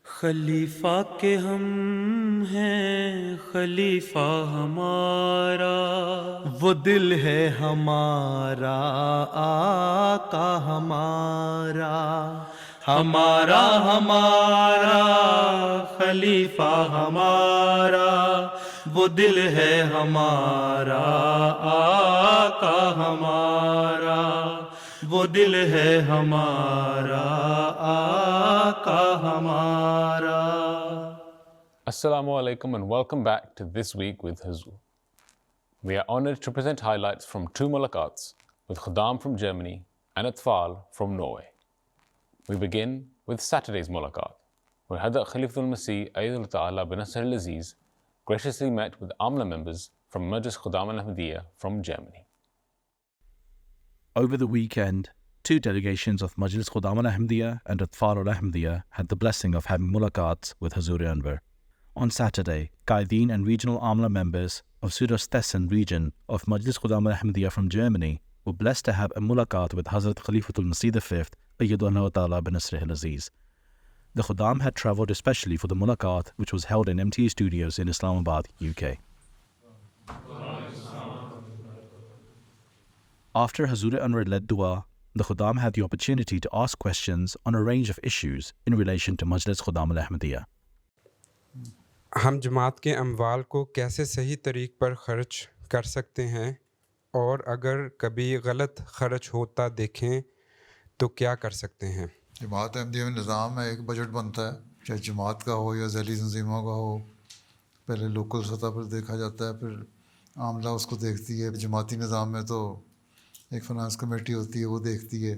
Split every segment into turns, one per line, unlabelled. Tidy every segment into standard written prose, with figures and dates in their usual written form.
خلیفہ کے ہم ہیں خلیفہ ہمارا، وہ دل ہے ہمارا آقا ہمارا، ہمارا ہمارا خلیفہ ہمارا، وہ دل ہے ہمارا آقا ہمارا، وہ دل ہے ہمارا آقا ہمارا۔
Assalamu alaikum and welcome back to This Week with Huzoor. We are honored to present highlights from two Mulaqats with Khuddam from Germany and Atfal from Norway. We begin with Saturday's Mulaqat, where Hazrat Khalifatul Masih V graciously met with Amila members from Majlis Khuddam-ul-Ahmadiyya from Germany.
Over the weekend, two delegations of Majlis Khuddam-ul-Ahmadiyya and Atfal had the blessing of having Mulaqats with Huzoor Anwar. On Saturday, Qaideen and regional Amila members of Hessen region of Majlis Khuddam-ul-Ahmadiyya from Germany were blessed to have a Mulaqat with Hazrat Khalifatul Masih V, Adalah Legal Centre. The Khuddam had travelled especially for the Mulaqat, which was held in MTA Studios in Islamabad, UK. After Huzoor Anwar led dua, the Khuddam had the opportunity to ask questions on a range of issues in relation to Majlis Khuddam-ul-Ahmadiyya.
ہم جماعت کے اموال کو کیسے صحیح طریق پر خرچ کر سکتے ہیں، اور اگر کبھی غلط خرچ ہوتا دیکھیں تو کیا کر سکتے ہیں؟
جماعت احمدیہ میں نظام ہے، ایک بجٹ بنتا ہے، چاہے جماعت کا ہو یا ذیلی تنظیموں کا ہو۔ پہلے لوکل سطح پر دیکھا جاتا ہے، پھر عاملہ اس کو دیکھتی ہے۔ جماعتی نظام میں تو ایک فنانس کمیٹی ہوتی ہے، وہ دیکھتی ہے،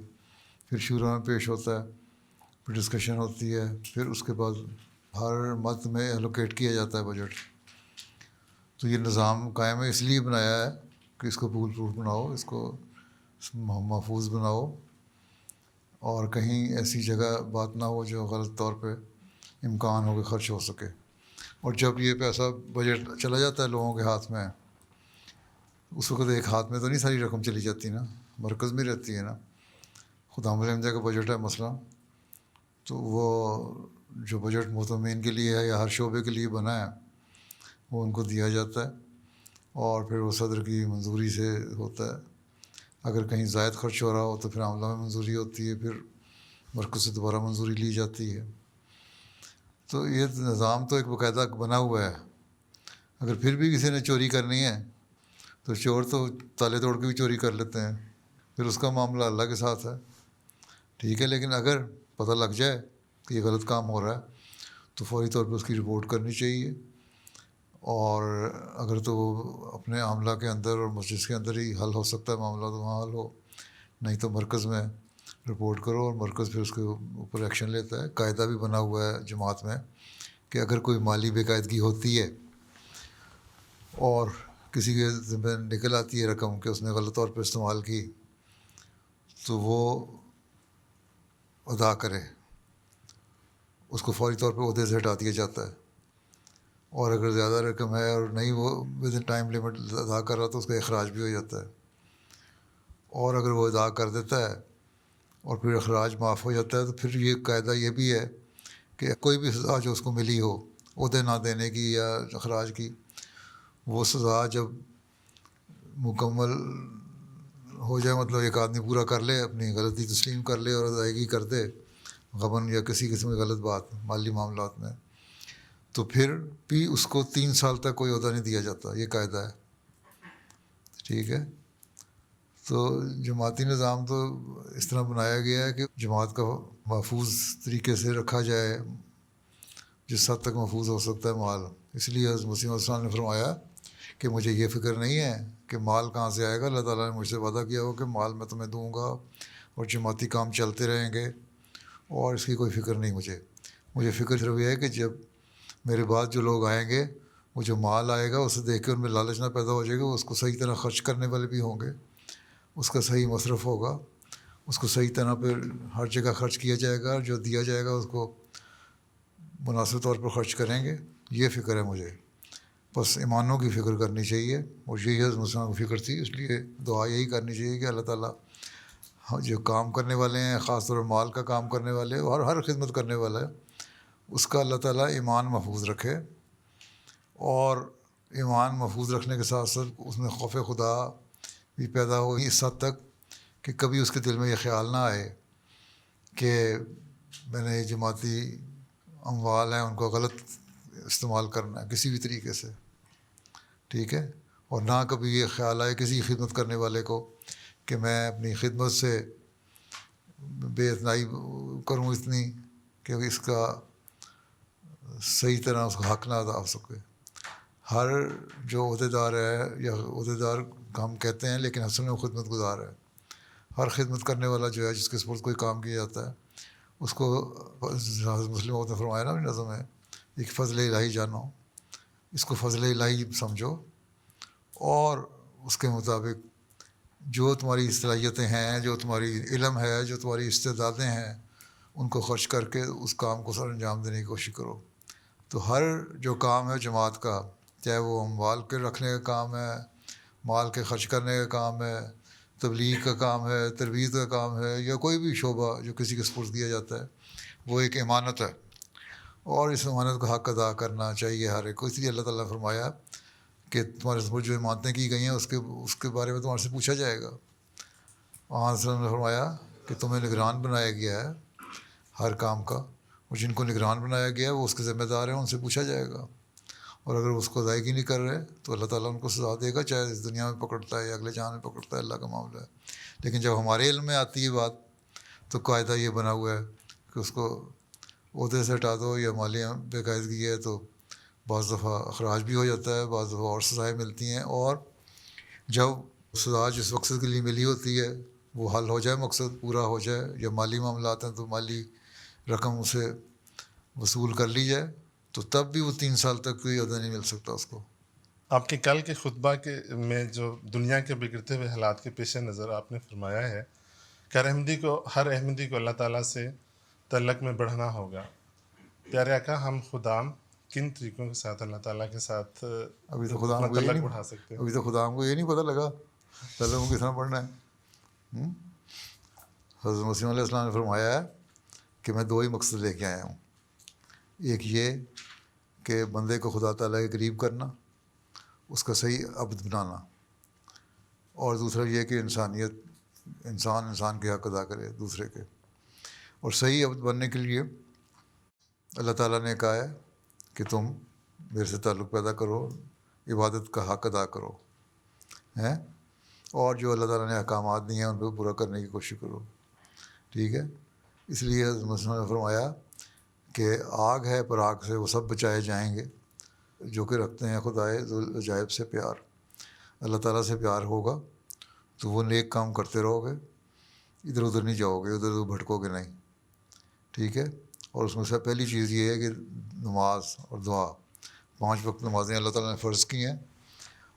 پھر شورا میں پیش ہوتا ہے، پھر ڈسکشن ہوتی ہے، پھر اس کے بعد ہر مت میں ایلوکیٹ کیا جاتا ہے بجٹ۔ تو یہ نظام قائم ہے، اس لیے بنایا ہے کہ اس کو بول پروف بناؤ، اس کو محفوظ بناؤ، اور کہیں ایسی جگہ بات نہ ہو جو غلط طور پہ امکان ہو کہ خرچ ہو سکے۔ اور جب یہ پیسہ بجٹ چلا جاتا ہے لوگوں کے ہاتھ میں، اس وقت ایک ہاتھ میں تو نہیں ساری رقم چلی جاتی نا، مرکز میں رہتی ہے نا۔ خدام کا بجٹ ہے مثلا، تو وہ جو بجٹ محتمین کے لیے ہے یا ہر شعبے کے لیے بنا ہے وہ ان کو دیا جاتا ہے، اور پھر وہ صدر کی منظوری سے ہوتا ہے۔ اگر کہیں زائد خرچ ہو رہا ہو تو پھر عاملہ میں منظوری ہوتی ہے، پھر مرکز سے دوبارہ منظوری لی جاتی ہے۔ تو یہ نظام تو ایک باقاعدہ بنا ہوا ہے۔ اگر پھر بھی کسی نے چوری کرنی ہے تو چور تو تالے توڑ کے بھی چوری کر لیتے ہیں، پھر اس کا معاملہ اللہ کے ساتھ ہے، ٹھیک ہے۔ لیکن اگر پتہ لگ جائے کہ یہ غلط کام ہو رہا ہے تو فوری طور پہ اس کی رپورٹ کرنی چاہیے، اور اگر تو وہ اپنے عاملہ کے اندر اور مسجد کے اندر ہی حل ہو سکتا ہے معاملہ تو وہاں حل ہو، نہیں تو مرکز میں رپورٹ کرو، اور مرکز پھر اس کے اوپر ایکشن لیتا ہے۔ قاعدہ بھی بنا ہوا ہے جماعت میں کہ اگر کوئی مالی بے قاعدگی ہوتی ہے اور کسی کے ذمہ نکل آتی ہے رقم کہ اس نے غلط طور پہ استعمال کی، تو وہ ادا کرے، اس کو فوری طور پہ عہدے سے ہٹا دیا جاتا ہے۔ اور اگر زیادہ رقم ہے اور نہیں وہ ود ان ٹائم لمٹ ادا کر رہا تو اس کا اخراج بھی ہو جاتا ہے، اور اگر وہ ادا کر دیتا ہے اور پھر اخراج معاف ہو جاتا ہے تو پھر یہ قاعدہ یہ بھی ہے کہ کوئی بھی سزا جو اس کو ملی ہو عہدے نہ دینے کی یا اخراج کی، وہ سزا جب مکمل ہو جائے، مطلب ایک آدمی پورا کر لے، اپنی غلطی تسلیم کر لے اور ادائیگی کر دے غبن یا کسی قسم کی غلط بات مالی معاملات میں، تو پھر بھی اس کو 3 سال تک کوئی عہدہ نہیں دیا جاتا۔ یہ قاعدہ ہے، ٹھیک ہے۔ تو جماعتی نظام تو اس طرح بنایا گیا ہے کہ جماعت کا محفوظ طریقے سے رکھا جائے، جس حد تک محفوظ ہو سکتا ہے مال۔ اس لیے حضرت مسیح علیہ السلام نے فرمایا کہ مجھے یہ فکر نہیں ہے کہ مال کہاں سے آئے گا، اللہ تعالیٰ نے مجھ سے وعدہ کیا ہو کہ مال میں تمہیں دوں گا اور جماعتی کام چلتے رہیں گے، اور اس کی کوئی فکر نہیں مجھے فکر صرف یہ ہے کہ جب میرے بعد جو لوگ آئیں گے وہ جو مال آئے گا اسے دیکھ کے ان میں لالچ نہ پیدا ہو جائے گا، وہ اس کو صحیح طرح خرچ کرنے والے بھی ہوں گے، اس کا صحیح مصرف ہوگا، اس کو صحیح طرح پہ ہر جگہ خرچ کیا جائے گا، اور جو دیا جائے گا اس کو مناسب طور پر خرچ کریں گے۔ یہ فکر ہے مجھے، بس ایمانوں کی فکر کرنی چاہیے، اور یہی حضرت مسلمان کی فکر تھی۔ اس لیے دعا یہی کرنی چاہیے کہ اللہ تعالیٰ جو کام کرنے والے ہیں، خاص طور پر مال کا کام کرنے والے اور ہر خدمت کرنے والا ہے، اس کا اللہ تعالیٰ ایمان محفوظ رکھے، اور ایمان محفوظ رکھنے کے ساتھ ساتھ اس میں خوف خدا بھی پیدا ہو اس حد تک کہ کبھی اس کے دل میں یہ خیال نہ آئے کہ میں نے یہ جماعتی اموال ہیں ان کو غلط استعمال کرنا ہے کسی بھی طریقے سے، ٹھیک ہے، اور نہ کبھی یہ خیال آئے کسی خدمت کرنے والے کو کہ میں اپنی خدمت سے بے اتنائی کروں اتنی کہ اس کا صحیح طرح اس کا حق نہ ادا ہو سکے۔ ہر جو عہدے دار ہے، یا عہدے دار ہم کہتے ہیں لیکن اصل میں وہ خدمت گزار ہے، ہر خدمت کرنے والا جو ہے جس کے سپرد کوئی کام کیا جاتا ہے اس کو مسلم نے فرمایا نا اپنی نظم میں، ایک فضل الہی جانو، اس کو فضل الہی سمجھو، اور اس کے مطابق جو تمہاری صلاحیتیں ہیں، جو تمہاری علم ہے، جو تمہاری استعدادیں ہیں، ان کو خرچ کر کے اس کام کو سر انجام دینے کی کوشش کرو۔ تو ہر جو کام ہے جماعت کا، چاہے وہ اموال کے رکھنے کا کام ہے، مال کے خرچ کرنے کا کام ہے، تبلیغ کا کام ہے، تربیت کا کام ہے، یا کوئی بھی شعبہ جو کسی کے سپرد کیا جاتا ہے، وہ ایک امانت ہے، اور اس امانت کا حق ادا کرنا چاہیے ہر ایک کو۔ اس لیے اللہ تعالیٰ نے فرمایا کہ تمہارے سپرد جو امانتیں کی گئی ہیں اس کے بارے میں تمہارے سے پوچھا جائے گا۔ وہاں سے نے فرمایا کہ تمہیں نگران بنایا گیا ہے ہر کام کا، اور جن کو نگران بنایا گیا ہے وہ اس کے ذمہ دار ہیں، ان سے پوچھا جائے گا، اور اگر اس کو ادائیگی نہیں کر رہے تو اللہ تعالیٰ ان کو سزا دے گا، چاہے اس دنیا میں پکڑتا ہے یا اگلے جہان میں پکڑتا ہے، اللہ کا معاملہ ہے۔ لیکن جب ہمارے علم میں آتی ہے بات تو قاعدہ یہ بنا ہوا ہے کہ اس کو عہدے سے ہٹا دو، یا مالی بے قاعدگی ہے تو بعض دفعہ اخراج بھی ہو جاتا ہے، بعض دفعہ اور سزائیں ملتی ہیں، اور جب سزا جس مقصد کے لیے ملی ہوتی ہے وہ حل ہو جائے، مقصد پورا ہو جائے، یا مالی معاملات ہیں تو مالی رقم اسے وصول کر لی جائے، تو تب بھی وہ 3 سال تک کوئی عہدہ نہیں مل سکتا اس کو۔
آپ کے کل کے خطبہ میں جو دنیا کے بگڑتے ہوئے حالات کے پیش نظر آپ نے فرمایا ہے کہ ہر احمدی کو اللہ تعالیٰ سے تعلق میں بڑھنا ہوگا۔ پیارے آقا، ہم خدام کن طریقوں کے ساتھ اللہ تعالیٰ کے ساتھ
ابھی تو خدا
اپنا
ہم کو یہ
تعلق
نہیں
بڑھا سکتے ہیں؟
ابھی تو خدا ہم کو یہ نہیں پتہ لگا تعلق کو کس طرح پڑھنا ہے۔ حضرت مسیح علیہ السلام نے فرمایا ہے کہ میں 2 ہی مقصد لے کے آیا ہوں، ایک یہ کہ بندے کو خدا تعالیٰ کے قریب کرنا، اس کا صحیح عبد بنانا، اور دوسرا یہ کہ انسان کے حق ادا کرے دوسرے کے۔ اور صحیح عبد بننے کے لیے اللہ تعالیٰ نے کہا ہے کہ تم میرے سے تعلق پیدا کرو، عبادت کا حق ادا کرو، ہیں، اور جو اللہ تعالیٰ نے احکامات دیے ہیں ان پہ پورا کرنے کی کوشش کرو، ٹھیک ہے۔ اس لیے حضرت مسیح نے فرمایا کہ آگ ہے پر آگ سے وہ سب بچائے جائیں گے جو کہ رکھتے ہیں خدائے ذوالعجائب سے پیار۔ اللہ تعالیٰ سے پیار ہوگا تو وہ نیک کام کرتے رہو گے، ادھر ادھر نہیں جاؤ گے، ادھر ادھر بھٹکو گے نہیں، ٹھیک ہے۔ اور اس میں سے پہلی چیز یہ ہے کہ نماز اور دعا، 5 وقت نمازیں اللہ تعالیٰ نے فرض کی ہیں،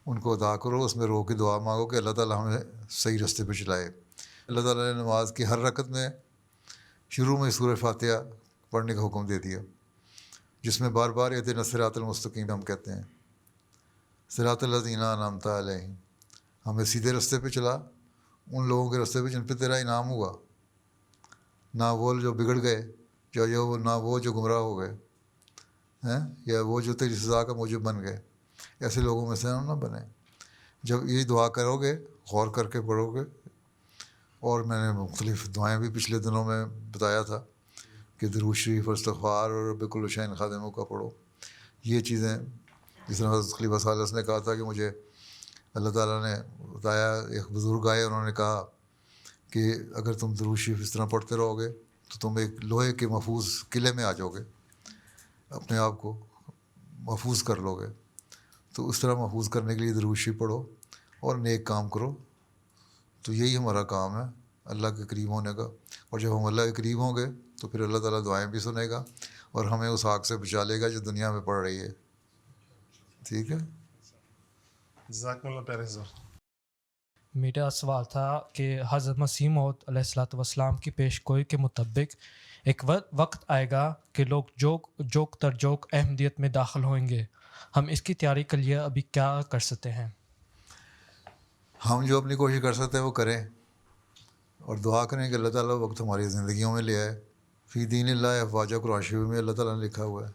ان کو ادا کرو، اس میں رو کے دعا مانگو کہ اللہ تعالیٰ ہمیں صحیح راستے پہ چلائے۔ اللہ تعالیٰ نے نماز کی ہر رکعت میں شروع میں سورہ فاتحہ پڑھنے کا حکم دے دیا، جس میں بار بار اہدنا الصراط المستقیم ہم کہتے ہیں، صراط الذین انعمت علیہم، ہمیں سیدھے راستے پہ چلا، ان لوگوں کے راستے پہ جن پہ تیرا انعام ہوا، نہ وہ جو بگڑ گئے، نہ وہ جو گمراہ ہو گئے ہیں، یا وہ جو تیری سزا کا موجب بن گئے، ایسے لوگوں میں سے ہم نہ بنیں۔ جب یہ دعا کرو گے، غور کر کے پڑھو گے، اور میں نے مختلف دعائیں بھی پچھلے دنوں میں بتایا تھا کہ درود شریف اور استغفار اور رب کل شیء خادمہ کا پڑھو، یہ چیزیں جس طرح حضرت خلیفہ ثالث نے کہا تھا کہ مجھے اللہ تعالیٰ نے بتایا، ایک بزرگ آئے انہوں نے کہا کہ اگر تم درود شریف اس طرح پڑھتے رہو گے تو تم ایک لوہے کے محفوظ قلعے میں آ جاؤ گے، اپنے آپ کو محفوظ کر لو گے۔ تو اس طرح محفوظ کرنے کے لیے درود شریف پڑھو اور نیک کام کرو، تو یہی ہمارا کام ہے اللہ کے قریب ہونے کا۔ اور جب ہم اللہ کے قریب ہوں گے تو پھر اللہ تعالیٰ دعائیں بھی سنے گا اور ہمیں اس آگ سے بچا لے گا جو دنیا میں پڑ رہی ہے، ٹھیک ہے۔
جزاکم اللہ پیارے حضور۔
میرا سوال تھا کہ حضرت مسیح موعود علیہ الصلوۃ والسلام کی پیش گوئی کے مطابق ایک وقت آئے گا کہ لوگ جوک تر جوک احمدیت میں داخل ہوئیں گے، ہم اس کی تیاری کے لیے ابھی کیا کر سکتے ہیں؟
ہم جو اپنی کوشش کر سکتے ہیں وہ کریں، اور دعا کریں کہ اللہ تعالیٰ وقت ہماری زندگیوں میں لے آئے فی دین اللہ افواجہ قرآن شریف میں اللہ تعالیٰ نے لکھا ہوا ہے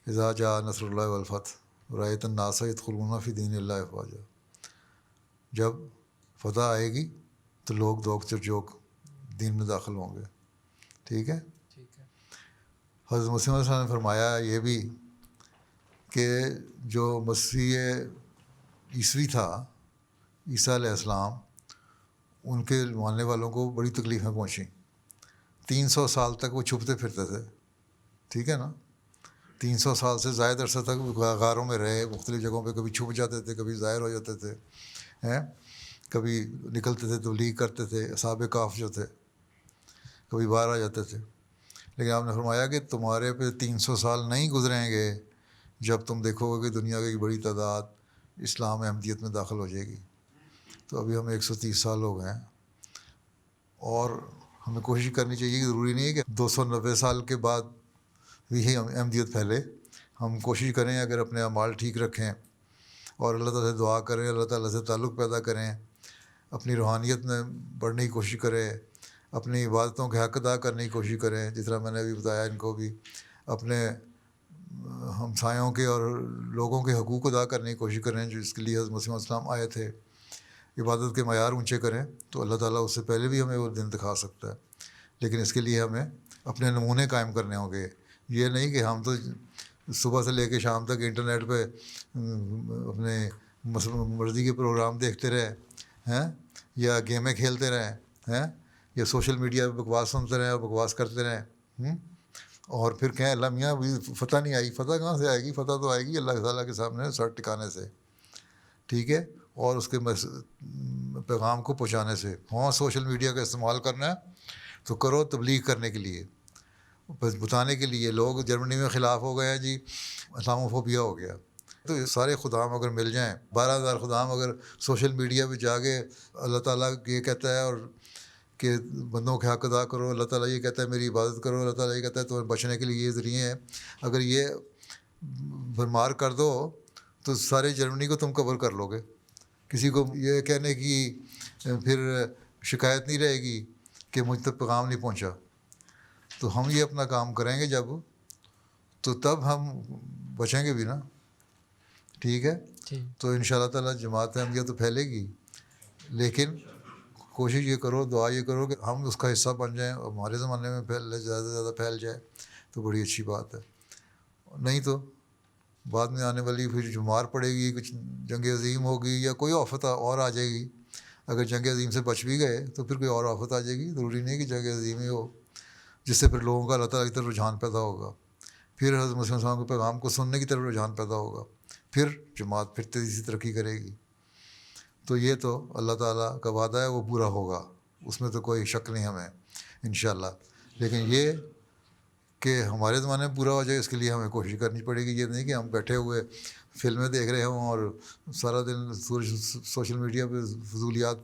اذا جاء نصر اللہ والفتح رأیت الناس یدخلون فی دین اللہ افواجہ. جب فتح آئے گی تو لوگ دوک چرچوک دین میں داخل ہوں گے. ٹھیک ہے. حضرت مسیح علیہ السلام نے فرمایا یہ بھی کہ جو مسیح عیسوی تھا عیسیٰ علیہ السلام ان کے ماننے والوں کو بڑی تکلیفیں پہنچیں. 300 سال تک وہ چھپتے پھرتے تھے. ٹھیک ہے نا. 300 سال سے زائد عرصہ تک غاروں میں رہے, مختلف جگہوں پہ کبھی چھپ جاتے تھے, کبھی ظاہر ہو جاتے تھے, کبھی نکلتے تھے تبلیغ کرتے تھے. اصحاب کہف جو تھے کبھی باہر آ جاتے تھے. لیکن آپ نے فرمایا کہ تمہارے پہ 300 سال نہیں گزریں گے جب تم دیکھو گے کہ دنیا کی بڑی تعداد اسلام احمدیت میں داخل ہو جائے گی. تو ابھی ہمیں 130 سال ہو گئے ہیں اور ہمیں کوشش کرنی چاہیے کہ ضروری نہیں ہے کہ 290 سال کے بعد بھی احمدیت پھیلے. ہم کوشش کریں اگر اپنے اعمال ٹھیک رکھیں اور اللہ تعالیٰ سے دعا کریں, اللہ تعالیٰ سے تعلق پیدا کریں, اپنی روحانیت میں بڑھنے کی کوشش کریں, اپنی عبادتوں کے حق ادا کرنے کی کوشش کریں, جس طرح میں نے ابھی بتایا ان کو بھی اپنے ہمسایوں کے اور لوگوں کے حقوق ادا کرنے کی کوشش کریں جس کے لیے حضرت مسیح علیہ السلام آئے تھے. عبادت کے معیار اونچے کریں تو اللہ تعالیٰ اس سے پہلے بھی ہمیں وہ دن دکھا سکتا ہے. لیکن اس کے لیے ہمیں اپنے نمونے قائم کرنے ہوں گے. یہ نہیں کہ ہم تو صبح سے لے کے شام تک انٹرنیٹ پہ اپنے مرضی کے پروگرام دیکھتے رہیں ہیں, یا گیمیں کھیلتے رہیں ہیں, یا سوشل میڈیا پہ بکواس سنتے رہیں اور بکواس کرتے رہیں, اور پھر کہیں اللہ میاں ابھی فتح نہیں آئی. فتح کہاں سے آئے گی؟ فتح تو آئے گی اللہ تعالیٰ کے سامنے سر ٹکانے سے. ٹھیک ہے. اور اس کے پیغام کو پہنچانے سے. ہاں سوشل میڈیا کا استعمال کرنا ہے تو کرو تبلیغ کرنے کے لیے, بس بتانے کے لیے. لوگ جرمنی میں خلاف ہو گئے ہیں جی, اسلاموفوبیا ہو گیا. تو یہ سارے خدام اگر مل جائیں, 12,000 خدام اگر سوشل میڈیا پہ جا کے اللہ تعالیٰ یہ کہتا ہے اور کہ بندوں کے حق ادا کرو, اللہ تعالیٰ یہ کہتا ہے میری عبادت کرو, اللہ تعالیٰ یہ کہتا ہے تمہیں بچنے کے لیے یہ ذریعے ہیں, اگر یہ بھرمار کر دو تو سارے جرمنی کو تم کور کر لو گے. کسی کو یہ کہنے کی پھر شکایت نہیں رہے گی کہ مجھ تک پیغام نہیں پہنچا. تو ہم یہ اپنا کام کریں گے جب, تو تب ہم بچیں گے بھی نا. ٹھیک ہے. تو ان شاء اللہ تعالیٰ جماعت احمدیہ تو پھیلے گی, لیکن کوشش یہ کرو, دعا یہ کرو کہ ہم اس کا حصہ بن جائیں اور ہمارے زمانے میں زیادہ سے زیادہ پھیل جائے تو بڑی اچھی بات ہے. نہیں تو بعد میں آنے والی پھر جو مار پڑے گی, کچھ جنگ عظیم ہوگی یا کوئی آفت اور آ جائے گی. اگر جنگ عظیم سے بچ بھی گئے تو پھر کوئی اور آفت آ جائے گی. ضروری نہیں کہ جنگ عظیم ہی ہو, جس سے پھر لوگوں کا اللہ تعالیٰ کی طرف رجحان پیدا ہوگا, پھر حضرت مسیح علیہ السلام کے پیغام کو سننے کی طرف رجحان پیدا ہوگا, پھر جماعت پھر تیزی سے ترقی کرے گی. تو یہ تو اللہ تعالیٰ کا وعدہ ہے, وہ پورا ہوگا, اس میں تو کوئی شک نہیں ہمیں انشاءاللہ. لیکن یہ کہ ہمارے زمانے میں پورا ہو جائے اس کے لیے ہمیں کوشش کرنی پڑے گی. یہ نہیں کہ ہم بیٹھے ہوئے فلمیں دیکھ رہے ہوں اور سارا دن سوشل میڈیا پہ فضولیات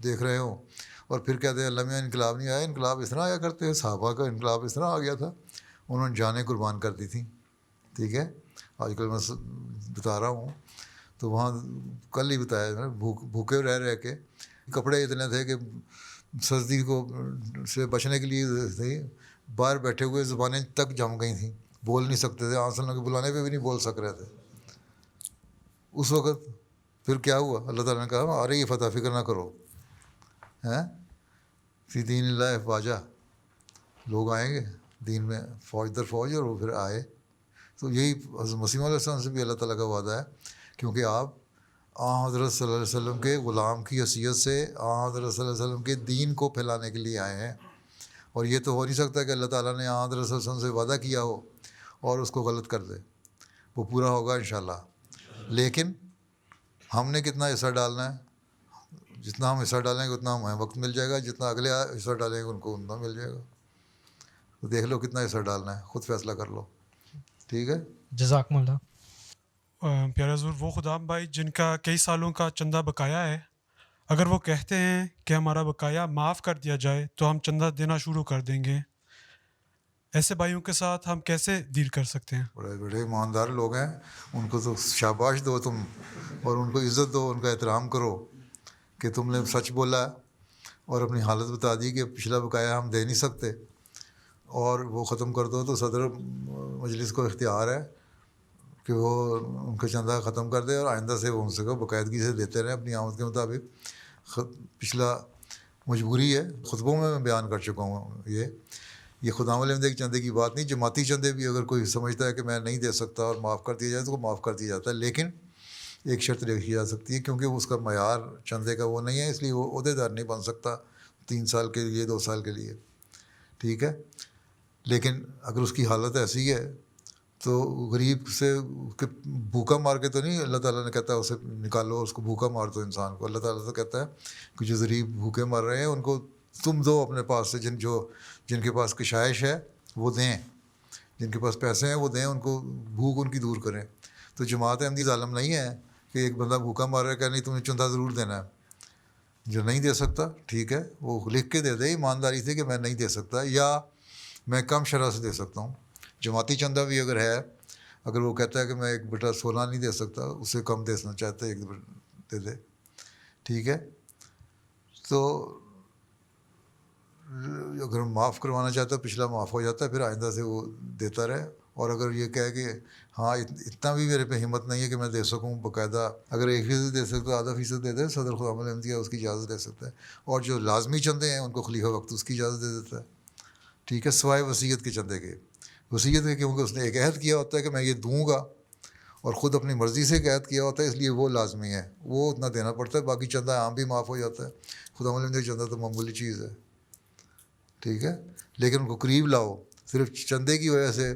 دیکھ رہے ہوں اور پھر کہتے ہیں اللہ میاں انقلاب نہیں آیا. انقلاب اس طرح آیا کرتے ہیں, صحابہ کا انقلاب اس طرح آ گیا تھا, انہوں نے جانیں قربان کر دی تھیں. ٹھیک ہے. آج کل میں بتا رہا ہوں تو وہاں کل ہی بتایا, بھوکے رہ کے کپڑے اتنے تھے کہ سردی کو سے بچنے کے لیے باہر بیٹھے ہوئے زبانیں تک جم گئی تھیں, بول نہیں سکتے تھے, آنسر کے بلانے پہ بھی نہیں بول سک رہے تھے اس وقت. پھر کیا ہوا؟ اللہ تعالیٰ نے کہا آ رہی ہے فتح, فکر نہ کرو, ہیں فی دین اللہ افواجہ, لوگ آئیں گے دین میں فوج در فوج, اور وہ پھر آئے. تو یہی حضرت مسیح علیہ السلام سے بھی اللہ تعالیٰ کا وعدہ ہے, کیونکہ آپ حضرت صلی اللہ علیہ وسلم کے غلام کی حیثیت سے حضرت صلی اللہ علیہ وسلم کے دین کو پھیلانے کے لیے آئے ہیں. اور یہ تو ہو نہیں سکتا کہ اللہ تعالیٰ نے حضرت صلی اللہ علیہ وسلم سے وعدہ کیا ہو اور اس کو غلط کر دے. وہ پورا ہوگا انشاءاللہ. لیکن ہم نے کتنا حصہ ڈالنا ہے, جتنا ہم حصہ ڈالیں گے اتنا ہمیں وقت مل جائے گا, جتنا اگلے حصہ ڈالیں گے ان کو اتنا مل جائے گا. تو دیکھ لو کتنا حصہ ڈالنا ہے, خود فیصلہ کر لو. ٹھیک ہے.
جزاکم اللہ.
پیارا حضور, وہ خدام بھائی جن کا کئی سالوں کا چندہ بقایا ہے, اگر وہ کہتے ہیں کہ ہمارا بقایا معاف کر دیا جائے تو ہم چندہ دینا شروع کر دیں گے, ایسے بھائیوں کے ساتھ ہم کیسے ڈیل کر سکتے ہیں؟
بڑے بڑے ایماندار لوگ ہیں, ان کو تو شاباش دو تم, اور ان کو عزت دو, ان کا احترام کرو کہ تم نے سچ بولا اور اپنی حالت بتا دی کہ پچھلا بقایا ہم دے نہیں سکتے. اور وہ ختم کر دو تو صدر مجلس کو اختیار ہے کہ وہ ان کا چندہ ختم کر دے اور آئندہ سے وہ ان سے باقاعدگی سے دیتے رہیں اپنی آمد کے مطابق. پچھلا مجبوری ہے، خطبوں میں بیان کر چکا ہوں. یہ خدام-ال-احمدیہ کے چندے کی بات نہیں. جماعتی چندے بھی اگر کوئی سمجھتا ہے کہ میں نہیں دے سکتا اور معاف کر دیا جائے تو وہ معاف کر دیا جاتا ہے، لیکن ایک شرط رکھی جا سکتی ہے کیونکہ اس کا معیار چندے کا وہ نہیں ہے، اس لیے وہ عہدیدار نہیں بن سکتا 3 سال کے لیے 2 سال کے لیے. ٹھیک ہے، لیکن اگر اس کی حالت ایسی ہے تو غریب سے بھوکا مار کے تو نہیں اللہ تعالیٰ نے کہتا ہے اسے نکالو، اس کو بھوکا مار دو انسان کو. اللہ تعالیٰ تو کہتا ہے کہ جو غریب بھوکے مر رہے ہیں ان کو تم دو اپنے پاس سے، جن کے پاس کشائش ہے وہ دیں، جن کے پاس پیسے ہیں وہ دیں، ان کو بھوک ان کی دور کریں. تو جماعت احمدی ظالم نہیں ہے کہ ایک بندہ بھوکا مار رہا ہے کہ نہیں تمہیں چندہ ضرور دینا ہے. جو نہیں دے سکتا ٹھیک ہے وہ لکھ کے دے دے ایمانداری سے کہ میں نہیں دے سکتا یا میں کم شرح سے دے سکتا ہوں. جماعتی چندہ بھی اگر ہے، اگر وہ کہتا ہے کہ میں 1/16 نہیں دے سکتا، اسے کم دینا چاہتا ہے 1 دے دے. ٹھیک ہے، تو اگر معاف کروانا چاہتا ہے پچھلا معاف ہو جاتا ہے، پھر آئندہ سے وہ دیتا رہے. اور اگر یہ کہے کہ ہاں اتنا بھی میرے پہ ہمت نہیں ہے کہ میں دے سکوں باقاعدہ، اگر 1% دے سکتا ہے، ½ دے دے، صدر خدام-ال-احمدیہ اس کی اجازت دے سکتا ہے. اور جو لازمی چندے ہیں ان کو خلیفہ وقت اس کی اجازت دے دیتا ہے. ٹھیک ہے، سوائے وصیت کے چندے کے. وصیت ہے کیونکہ اس نے ایک عہد کیا ہوتا ہے کہ میں یہ دوں گا، اور خود اپنی مرضی سے ایک عہد کیا ہوتا ہے، اس لیے وہ لازمی ہے، وہ اتنا دینا پڑتا ہے. باقی چندہ عام بھی معاف ہو جاتا ہے. خدام-ال-احمدیہ چندہ تو معمولی چیز ہے. ٹھیک ہے، لیکن ان کو قریب لاؤ. صرف چندے کی وجہ سے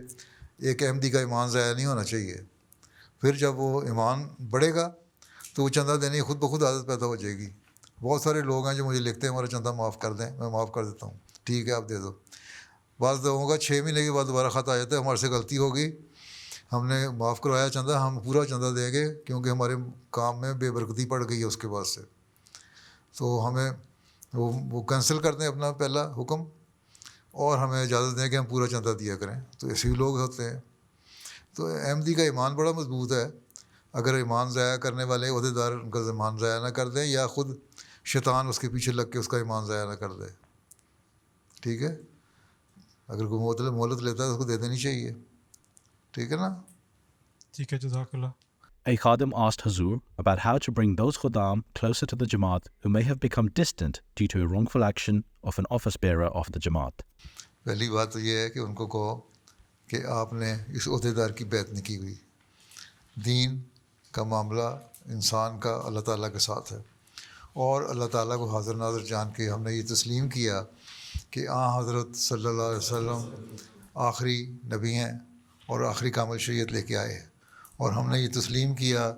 ایک احمدی کا ایمان ضائع نہیں ہونا چاہیے. پھر جب وہ ایمان بڑھے گا تو وہ چندہ دینے کی خود بخود عادت پیدا ہو جائے گی. بہت سارے لوگ ہیں جو مجھے لکھتے ہیں ہمارا چندہ معاف کر دیں، میں معاف کر دیتا ہوں. ٹھیک ہے آپ دے دو. بعض لوگوں کا 6 مہینے کے بعد دوبارہ خط آ جاتا ہے ہمارے سے غلطی ہو گئی، ہم نے معاف کروایا چندہ، ہم پورا چندہ دیں گے کیونکہ ہمارے کام میں بے برکتی پڑ گئی ہے اس کے بعد سے. تو ہمیں وہ کینسل کر دیں اپنا پہلا حکم اور ہمیں اجازت دیں کہ ہم پورا چندہ دیا کریں. تو ایسے بھی لوگ ہوتے ہیں. تو احمدی کا ایمان بڑا مضبوط ہے. اگر ایمان ضائع کرنے والے عہدیدار ان کا ایمان ضائع نہ کر دیں یا خود شیطان اس کے پیچھے لگ کے اس کا ایمان ضائع نہ کر دے. ٹھیک ہے، اگر کوئی مہلت لیتا ہے تو اس کو دے دینی چاہیے. ٹھیک ہے نا.
ٹھیک ہے، جزاک اللہ.
A Khadim asked Huzoor about how to bring those Khuddam closer to the Jamaat who may have become distant due to a wrongful action of an office bearer of the Jamaat.
پہلی بات تو یہ ہے کہ ان کو کہو کہ آپ نے اس عہدیدار کی بیعت نہیں کی ہوئی. دین کا معاملہ انسان کا اللہ تعالیٰ کے ساتھ ہے، اور اللہ تعالیٰ کو حاضر ناظر جان کے ہم نے یہ تسلیم کیا کہ حضرت صلی اللہ علیہ وسلم آخری نبی ہیں اور آخری کامل شریعت لے کے آئے ہیں. اور ہم نے یہ تسلیم کیا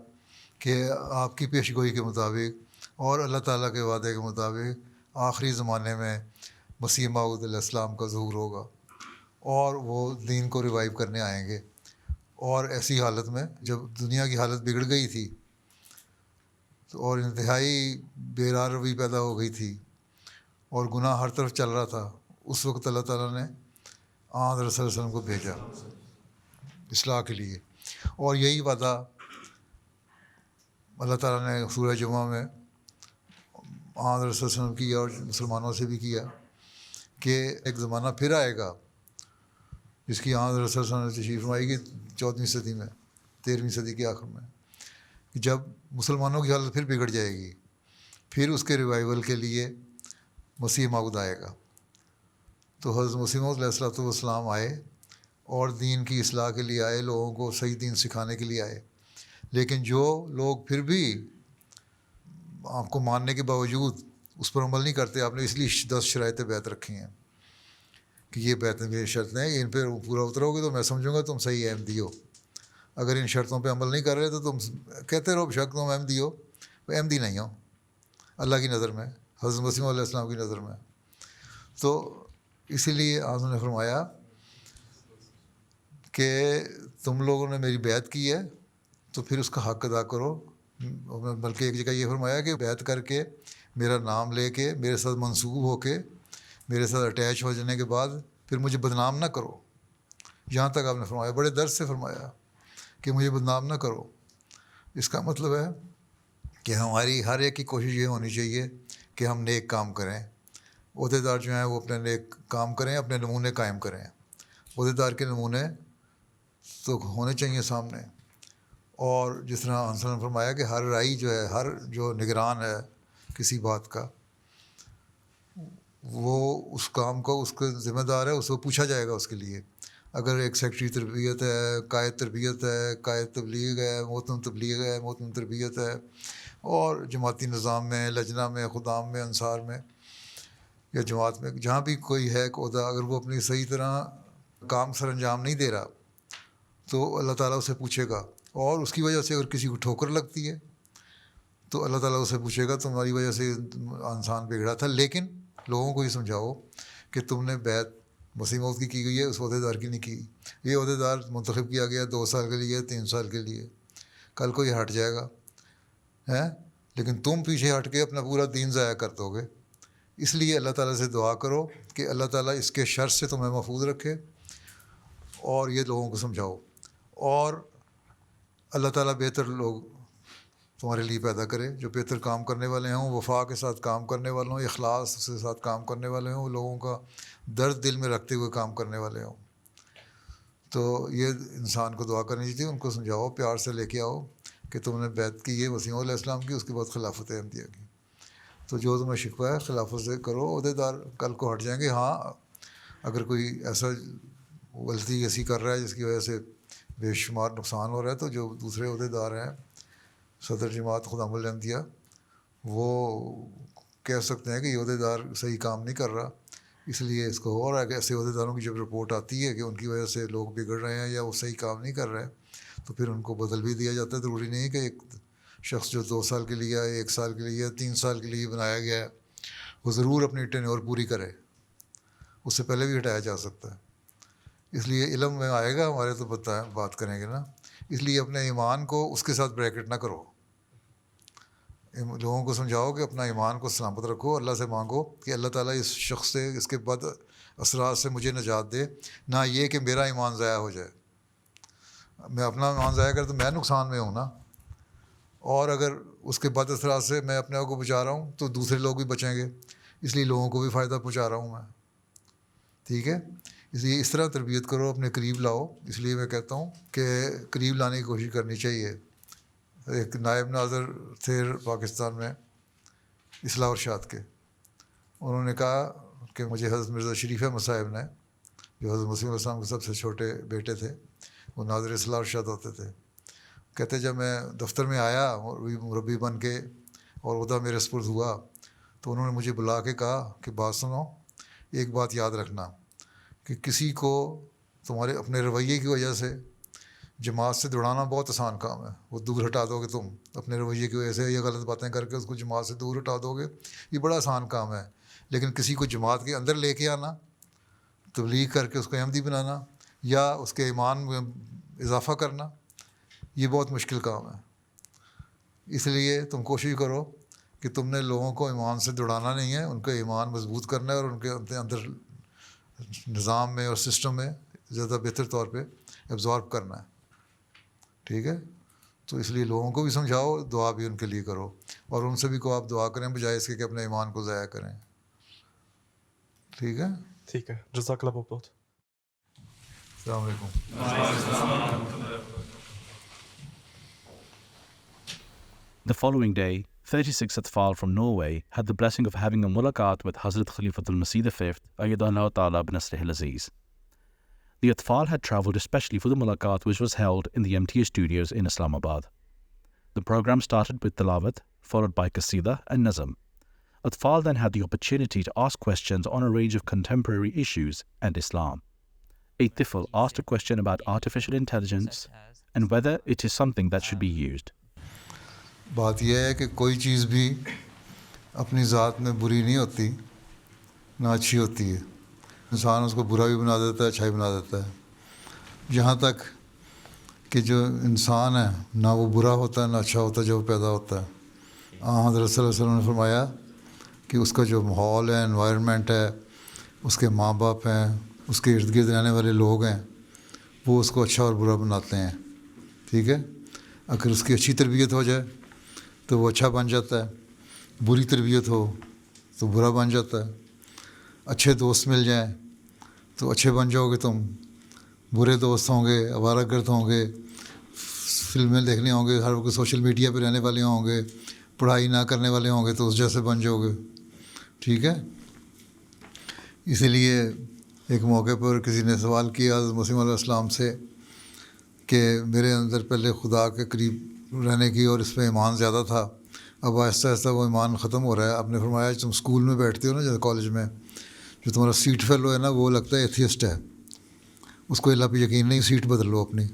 کہ آپ کی پیش گوئی کے مطابق اور اللہ تعالیٰ کے وعدے کے مطابق آخری زمانے میں مسیح موعود علیہ السلام کا ظہور ہوگا اور وہ دین کو ریوائیو کرنے آئیں گے. اور ایسی حالت میں جب دنیا کی حالت بگڑ گئی تھی اور انتہائی بے روی پیدا ہو گئی تھی اور گناہ ہر طرف چل رہا تھا، اس وقت اللہ تعالیٰ نے حضرت صلی اللہ علیہ وسلم کو بھیجا اصلاح کے لیے. اور یہی وعدہ اللہ تعالیٰ نے سورہ جمعہ میں حضرت صلی اللہ علیہ وسلم کیا اور مسلمانوں سے بھی کیا کہ ایک زمانہ پھر آئے گا جس کی حضرت صلی اللہ علیہ وسلم نے تشریف فرمائی گی 14ویں صدی میں، 13ویں صدی کے آخر میں، جب مسلمانوں کی حالت پھر بگڑ جائے گی. پھر اس کے ریوائیول کے لیے مسیح موعود آئے گا. تو حضرت مسیح موعود علیہ السلام آئے اور دین کی اصلاح کے لیے آئے، لوگوں کو صحیح دین سکھانے کے لیے آئے. لیکن جو لوگ پھر بھی آپ کو ماننے کے باوجود اس پر عمل نہیں کرتے، آپ نے اس لیے 10 شرائط بیعت رکھی ہیں کہ یہ بیعت میں شرطیں ہیں، ان پہ پورا اترو گے تو میں سمجھوں گا تم صحیح احمدی ہو. اگر ان شرطوں پہ عمل نہیں کر رہے تو تم کہتے رہو بشک تم احمدی ہو، وہ احمدی نہیں ہو اللہ کی نظر میں، حضرت مسیح علیہ السلام کی نظر میں. تو اسی لیے آپ نے فرمایا کہ تم لوگوں نے میری بیعت کی ہے تو پھر اس کا حق ادا کرو. بلکہ ایک جگہ یہ فرمایا کہ بیعت کر کے میرا نام لے کے میرے ساتھ منسوب ہو کے میرے ساتھ اٹیچ ہو جانے کے بعد پھر مجھے بدنام نہ کرو. یہاں تک آپ نے فرمایا، بڑے درد سے فرمایا کہ مجھے بدنام نہ کرو. اس کا مطلب ہے کہ ہماری ہر ایک کی کوشش یہ ہونی چاہیے کہ ہم نیک کام کریں. عہدیدار جو ہیں وہ اپنے نیک کام کریں, اپنے نمونے قائم کریں. عہدیدار کے نمونے تو ہونے چاہیے سامنے. اور جس طرح حسن نے فرمایا کہ ہر رائی جو ہے, ہر جو نگران ہے کسی بات کا, وہ اس کام کو اس کے ذمہ دار ہے, اس کو پوچھا جائے گا اس کے لیے. اگر ایک سیکٹری تربیت ہے, قائد تربیت ہے, قائد تبلیغ ہے, محتم تبلیغ ہے, محتم تربیت ہے, اور جماعتی نظام میں, لجنہ میں, خدام میں, انصار میں یا جماعت میں جہاں بھی کوئی ہے عہدہ, اگر وہ اپنی صحیح طرح کام سر انجام نہیں دے رہا تو اللہ تعالیٰ اسے پوچھے گا. اور اس کی وجہ سے اگر کسی کو ٹھوکر لگتی ہے تو اللہ تعالیٰ اسے پوچھے گا تمہاری وجہ سے انسان بگڑا تھا, لیکن لوگوں کو یہ سمجھاؤ کہ تم نے بیعت مسیح موعود کی گئی ہے, اس عہدیدار کی نہیں کی. یہ عہدیدار منتخب کیا گیا 2 سال کے لیے, 3 سال کے لیے, کل کو یہ ہٹ جائے گا ہیں, لیکن تم پیچھے ہٹ کے اپنا پورا دین ضائع کر دو گے. اس لیے اللہ تعالیٰ سے دعا کرو کہ اللہ تعالیٰ اس کے شر سے تمہیں محفوظ رکھے, اور یہ لوگوں کو سمجھاؤ, اور اللہ تعالیٰ بہتر لوگ تمہارے لیے پیدا کرے, جو بہتر کام کرنے والے ہوں, وفا کے ساتھ کام کرنے والے ہوں, اخلاص کے ساتھ کام کرنے والے ہوں, لوگوں کا درد دل میں رکھتے ہوئے کام کرنے والے ہوں. تو یہ انسان کو دعا کرنی چاہیے, ان کو سمجھاؤ, پیار سے لے کے آؤ کہ تم نے بیعت کی ہے مسیح علیہ السلام کی, اس کے بعد خلافت احمدیہ کی. تو جو تمہیں شکوہ ہے خلافت سے کرو, عہدیدار کل کو ہٹ جائیں گے. ہاں اگر کوئی ایسا غلطی ایسی کر رہا ہے جس کی وجہ سے بے شمار نقصان ہو رہا ہے, تو جو دوسرے عہدیدار ہیں, صدر جماعت خدام-ul-Ahmadiyya, وہ کہہ سکتے ہیں کہ یہ عہدیدار صحیح کام نہیں کر رہا, اس لیے اس کو ہو رہا ہے. کہ ایسے عہدیداروں کی جب رپورٹ آتی ہے کہ ان کی وجہ سے لوگ بگڑ رہے ہیں یا وہ صحیح کام نہیں کر رہے ہیں, تو پھر ان کو بدل بھی دیا جاتا ہے. ضروری نہیں کہ ایک شخص جو 2 سال کے لیے, 1 سال کے لیے, 3 سال کے لیے بنایا گیا ہے, وہ ضرور اپنی ٹینیور پوری کرے, اس سے پہلے بھی ہٹایا جا سکتا ہے. اس لیے علم میں آئے گا ہمارے تو بات کریں گے نا. اس لیے اپنے ایمان کو اس کے ساتھ بریکٹ نہ کرو, لوگوں کو سمجھاؤ کہ اپنا ایمان کو سلامت رکھو, اللہ سے مانگو کہ اللہ تعالیٰ اس شخص سے, اس کے بد اثرات سے مجھے نجات دے, نہ یہ کہ میرا ایمان ضائع ہو جائے. میں اپنا ایمان ضائع کر تو میں نقصان میں ہوں نا, اور اگر اس کے بد اثرات سے میں اپنے آپ کو بچا رہا ہوں تو دوسرے لوگ بھی بچیں گے, اس لیے لوگوں کو بھی فائدہ پہنچا رہا ہوں میں. ٹھیک ہے, اس لیے اس طرح تربیت کرو, اپنے قریب لاؤ. اس لیے میں کہتا ہوں کہ قریب لانے کی کوشش کرنی چاہیے. ایک نائب ناظر تھے پاکستان میں اصلاح ارشاد کے, انہوں نے کہا کہ مجھے حضرت مرزا شریف احمد صاحب نے, جو حضرت مسیح علیہ السلام کے سب سے چھوٹے بیٹے تھے, وہ ناظر اصلاح ارشاد ہوتے تھے. کہتے جب میں دفتر میں آیا مربی بن کے اور عہدہ میرے سپرد ہوا, تو انہوں نے مجھے بلا کے کہا کہ بات سنو, ایک بات یاد رکھنا کہ کسی کو تمہارے اپنے رویے کی وجہ سے جماعت سے دوڑانا بہت آسان کام ہے. وہ دور ہٹا دو گے تم اپنے رویے کی وجہ سے, یا غلط باتیں کر کے اس کو جماعت سے دور ہٹا دو گے, یہ بڑا آسان کام ہے. لیکن کسی کو جماعت کے اندر لے کے آنا, تبلیغ کر کے اس کو احمدی بنانا, یا اس کے ایمان میں اضافہ کرنا, یہ بہت مشکل کام ہے. اس لیے تم کوشش کرو کہ تم نے لوگوں کو ایمان سے دوڑانا نہیں ہے, ان کا ایمان مضبوط کرنا ہے, اور ان کے اندر نظام میں اور سسٹم میں زیادہ بہتر طور پہ ایبزارب کرنا ہے. ٹھیک ہے, تو اس لیے لوگوں کو بھی سمجھاؤ, دعا بھی ان کے لیے کرو, اور ان سے بھی کو آپ دعا کریں بجائے اس کے کہ اپنے ایمان کو ضائع کریں. ٹھیک ہے,
ٹھیک ہے, جزاک اللہ بہت بہت.
السلام علیکم.
The following day, 36 Atfal from Norway had the blessing of having a Mulaqat with Hazrat Khalifatul Masih V, Adalah Legal Centre. The Atfal had travelled especially for the Mulaqat, which was held in the MTA studios in Islamabad. The program started with Tilawat, followed by Qasida and Nazm. Atfal then had the opportunity to ask questions on a range of contemporary issues and Islam. A Tifl asked a question about artificial intelligence and whether it is something that should be used.
بات یہ ہے کہ کوئی چیز بھی اپنی ذات میں بری نہیں ہوتی, نہ اچھی ہوتی ہے. انسان اس کو برا بھی بنا دیتا ہے, اچھا بھی بنا دیتا ہے. جہاں تک کہ جو انسان ہے نہ وہ برا ہوتا ہے نہ اچھا ہوتا ہے جو پیدا ہوتا ہے. حضرت صلی اللہ علیہ وسلم نے فرمایا کہ اس کا جو ماحول ہے, انوائرمنٹ ہے, اس کے ماں باپ ہیں, اس کے ارد گرد رہنے والے لوگ ہیں, وہ اس کو اچھا اور برا بناتے ہیں. ٹھیک ہے, اگر اس کی اچھی تربیت ہو جائے تو وہ اچھا بن جاتا ہے, بری تربیت ہو تو برا بن جاتا ہے. اچھے دوست مل جائیں تو اچھے بن جاؤ گے تم. برے دوست ہوں گے, آوارہ گرد ہوں گے, فلمیں دیکھنے ہوں گے, ہر وقت سوشل میڈیا پہ رہنے والے ہوں گے, پڑھائی نہ کرنے والے ہوں گے تو اس جیسے بن جاؤ گے. ٹھیک ہے. اسی لیے ایک موقع پر کسی نے سوال کیا حضرت مسیح علیہ السلام سے کہ میرے اندر پہلے خدا کے قریب رہنے کی اور اس پہ ایمان زیادہ تھا, اب آہستہ آہستہ وہ ایمان ختم ہو رہا ہے. آپ نے فرمایا تم اسکول میں بیٹھتے ہو نا, جیسے کالج میں, جو تمہارا سیٹ فیلو ہے نا وہ لگتا ہے ایتھیسٹ ہے, اس کو اللہ پہ یقین نہیں, سیٹ بدل لو اپنی,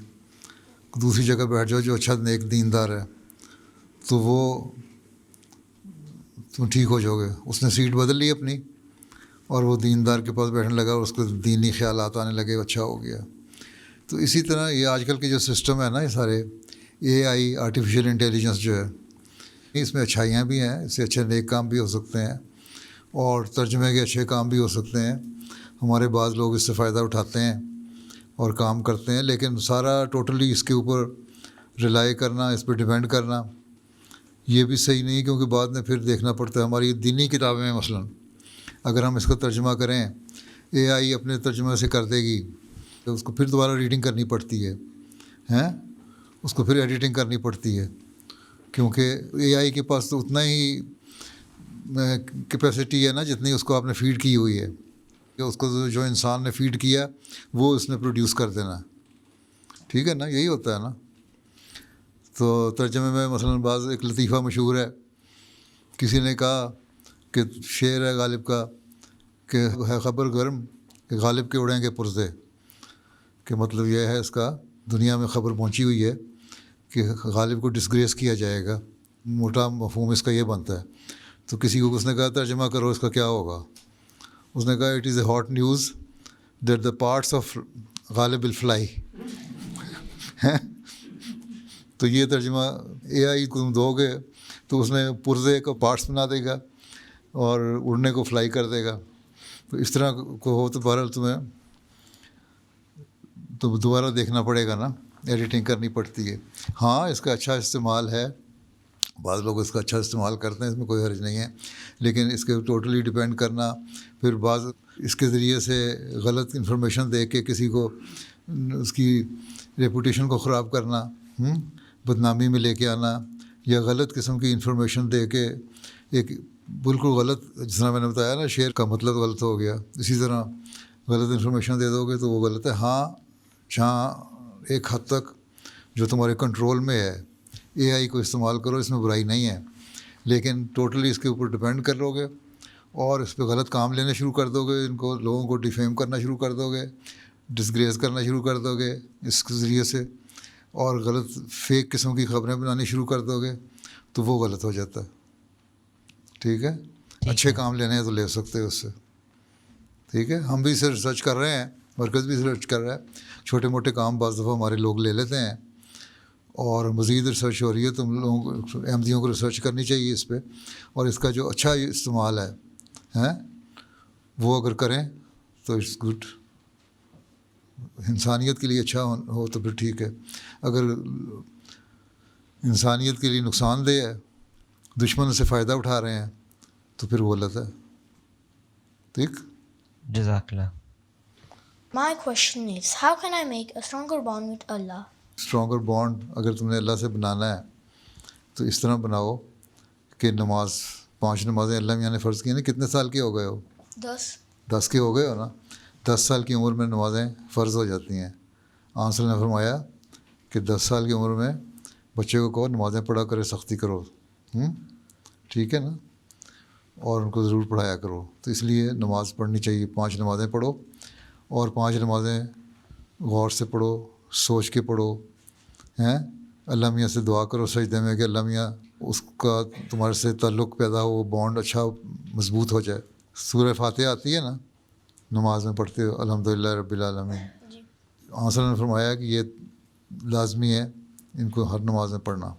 دوسری جگہ بیٹھ جاؤ جو اچھا نیک دیندار ہے, تو وہ تم ٹھیک ہو جاؤ گے. اس نے سیٹ بدل لی اپنی اور وہ دیندار کے پاس بیٹھنے لگا اور اس کو دینی خیالات آنے لگے, اچھا ہو گیا. تو اسی طرح یہ آج کل کے جو سسٹم ہے نا, یہ سارے اے آئی, آرٹیفیشیل انٹیلیجنس جو ہے, اس میں اچھائیاں بھی ہیں, اس سے اچھے نیک کام بھی ہو سکتے ہیں اور ترجمے کے اچھے کام بھی ہو سکتے ہیں. ہمارے بعض لوگ اس سے فائدہ اٹھاتے ہیں اور کام کرتے ہیں, لیکن سارا ٹوٹلی اس کے اوپر ریلائی کرنا, اس پہ ڈیپینڈ کرنا, یہ بھی صحیح نہیں, کیونکہ بعد میں پھر دیکھنا پڑتا ہے. ہماری دینی کتابیں ہیں مثلاً, اگر ہم اس کا ترجمہ کریں, اے آئی اپنے ترجمے سے کر دے گی تو اس کو پھر دوبارہ ریڈنگ کرنی پڑتی ہے, اس کو پھر ایڈیٹنگ کرنی پڑتی ہے, کیونکہ اے آئی کے پاس تو اتنا ہی کیپیسٹی ہے نا جتنی اس کو آپ نے فیڈ کی ہوئی ہے, کہ اس کو جو انسان نے فیڈ کیا وہ اس نے پروڈیوس کر دینا. ٹھیک ہے نا, یہی ہوتا ہے نا. تو ترجمے میں مثلاً بعض ایک لطیفہ مشہور ہے, کسی نے کہا کہ شعر ہے غالب کا کہ ہے خبر گرم کہ غالب کے اڑیں گے پرزے, کہ مطلب یہ ہے اس کا, دنیا میں خبر پہنچی ہوئی ہے کہ غالب کو ڈسگریس کیا جائے گا. موٹا مفہوم اس کا یہ بنتا ہے. تو کسی کو اس نے کہا ترجمہ کرو اس کا کیا ہوگا. اس نے کہا it is a hot news that the parts of غالب الفلائی. تو یہ ترجمہ اے آئی کو تم دو گے تو اس نے پرزے کا پارٹس بنا دے گا اور اڑنے کو فلائی کر دے گا. تو اس طرح کو ہو تو بہرحال تمہیں تو دوبارہ دیکھنا پڑے گا نا, ایڈیٹنگ کرنی پڑتی ہے. ہاں اس کا اچھا استعمال ہے, بعض لوگ اس کا اچھا استعمال کرتے ہیں, اس میں کوئی حرج نہیں ہے, لیکن اس کے ٹوٹلی ڈیپینڈ کرنا, پھر بعض اس کے ذریعے سے غلط انفارمیشن دے کے کسی کو اس کی ریپوٹیشن کو خراب کرنا, بدنامی میں لے کے آنا, یا غلط قسم کی انفارمیشن دے کے ایک بالکل غلط, جس طرح میں نے بتایا نا شعر کا مطلب غلط ہو گیا, اسی طرح غلط انفارمیشن دے دو گے تو وہ غلط ہے. ہاں جہاں ایک حد تک جو تمہارے کنٹرول میں ہے, اے آئی کو استعمال کرو, اس میں برائی نہیں ہے, لیکن ٹوٹلی اس کے اوپر ڈپینڈ کر لو گے اور اس پہ غلط کام لینے شروع کر دو گے, ان کو لوگوں کو ڈیفیم کرنا شروع کر دو گے, ڈسگریس کرنا شروع کر دو گے اس کے ذریعے سے, اور غلط فیک قسم کی خبریں بنانی شروع کر دو گے, تو وہ غلط ہو جاتا ہے. ٹھیک ہے, اچھے کام لینے ہیں تو لے سکتے ہو اس سے. ٹھیک ہے, ہم بھی اسے ریسرچ کر رہے ہیں, مرکز بھی ریسرچ کر رہا ہے, چھوٹے موٹے کام بعض دفعہ ہمارے لوگ لے لیتے ہیں اور مزید ریسرچ ہو رہی ہے. تم لوگوں کو, احمدیوں کو ریسرچ کرنی چاہیے اس پہ, اور اس کا جو اچھا استعمال ہے وہ اگر کریں تو اٹس گڈ, انسانیت کے لیے اچھا ہو تو پھر ٹھیک ہے. اگر انسانیت کے لیے نقصان دہ ہے, دشمن سے فائدہ اٹھا رہے ہیں, تو پھر وہ غلط ہے. ٹھیک,
جزاک اللہ.
My question is, how can I make a stronger bond with Allah?
Stronger bond اگر تم نے اللہ سے بنانا ہے تو اس طرح بناؤ کہ نماز, 5 نمازیں اللہ میاں نے فرض کی ہیں نا. کتنے سال کے ہو گئے ہو؟ 10 کے ہو گئے ہو نا. 10 سال کی عمر میں نمازیں فرض ہو جاتی ہیں. آنس نے فرمایا کہ 10 سال کی عمر میں بچے کو کہو نمازیں پڑھا کرے, سختی کرو. ٹھیک ہے نا, اور ان کو ضرور پڑھایا کرو. تو اس لیے نماز پڑھنی چاہیے, 5 نمازیں پڑھو, اور 5 نمازیں غور سے پڑھو, سوچ کے پڑھو. اللہ میاں سے دعا کرو سجدے میں کہ اللہ میاں اس کا تمہارے سے تعلق پیدا ہو, وہ بانڈ اچھا مضبوط ہو جائے. سورہ فاتحہ آتی ہے نا نماز میں پڑھتے ہو, الحمدللہ رب العالمین. آنسر نے فرمایا کہ یہ لازمی ہے ان کو ہر نماز میں پڑھنا.